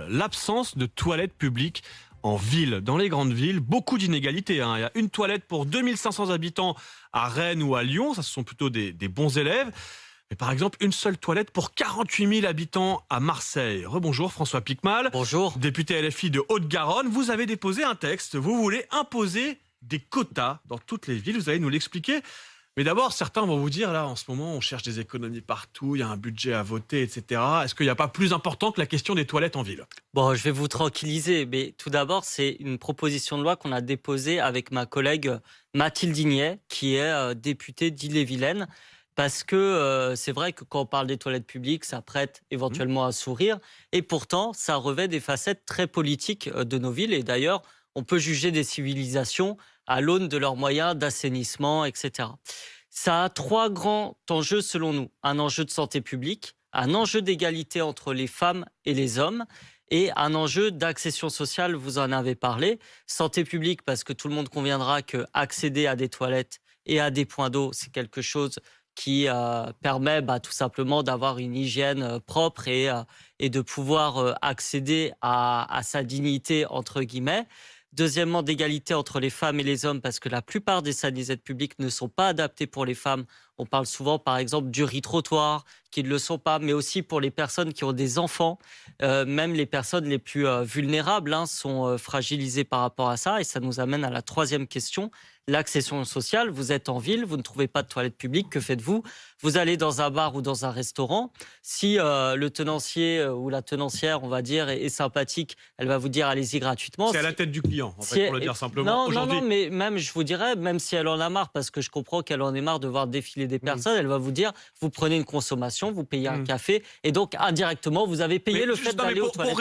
l'absence de toilettes publiques en ville. Dans les grandes villes, beaucoup d'inégalités. Il y a une toilette pour 2500 habitants à Rennes ou à Lyon. Ça, ce sont plutôt des bons élèves. Mais par exemple, une seule toilette pour 48 000 habitants à Marseille. Rebonjour François Piquemal. Bonjour. Député LFI de Haute-Garonne. Vous avez déposé un texte. Vous voulez imposer des quotas dans toutes les villes. Vous allez nous l'expliquer. Mais d'abord, certains vont vous dire, là, en ce moment, on cherche des économies partout, il y a un budget à voter, etc. Est-ce qu'il n'y a pas plus important que la question des toilettes en ville? Bon, je vais vous tranquilliser, mais tout d'abord, c'est une proposition de loi qu'on a déposée avec ma collègue Mathilde Dignet, qui est députée d'Ille-et-Vilaine, parce que c'est vrai que quand on parle des toilettes publiques, ça prête éventuellement à sourire, et pourtant, ça revêt des facettes très politiques de nos villes, et d'ailleurs, on peut juger des civilisations à l'aune de leurs moyens d'assainissement, etc. Ça a trois grands enjeux selon nous. Un enjeu de santé publique, un enjeu d'égalité entre les femmes et les hommes et un enjeu d'accession sociale, vous en avez parlé. Santé publique parce que tout le monde conviendra qu'accéder à des toilettes et à des points d'eau, c'est quelque chose qui permet tout simplement d'avoir une hygiène propre et de pouvoir accéder à sa dignité, entre guillemets. Deuxièmement, d'égalité entre les femmes et les hommes, parce que la plupart des sanisettes publiques ne sont pas adaptées pour les femmes. On parle souvent, par exemple, du riz-trottoir, qui ne le sont pas, mais aussi pour les personnes qui ont des enfants. Même les personnes les plus vulnérables sont fragilisées par rapport à ça. Et ça nous amène à la troisième question, l'accession sociale. Vous êtes en ville, vous ne trouvez pas de toilette publique, que faites-vous? Vous allez dans un bar ou dans un restaurant. Si le tenancier ou la tenancière, on va dire, est sympathique, elle va vous dire allez-y gratuitement. C'est à la tête du client, en fait, pour le dire simplement. Non, mais même, je vous dirais, même si elle en a marre, parce que je comprends qu'elle en ait marre de voir défiler des personnes, elle va vous dire, vous prenez une consommation, vous payez un café, et donc indirectement, vous avez payé le fait d'aller aux toilettes.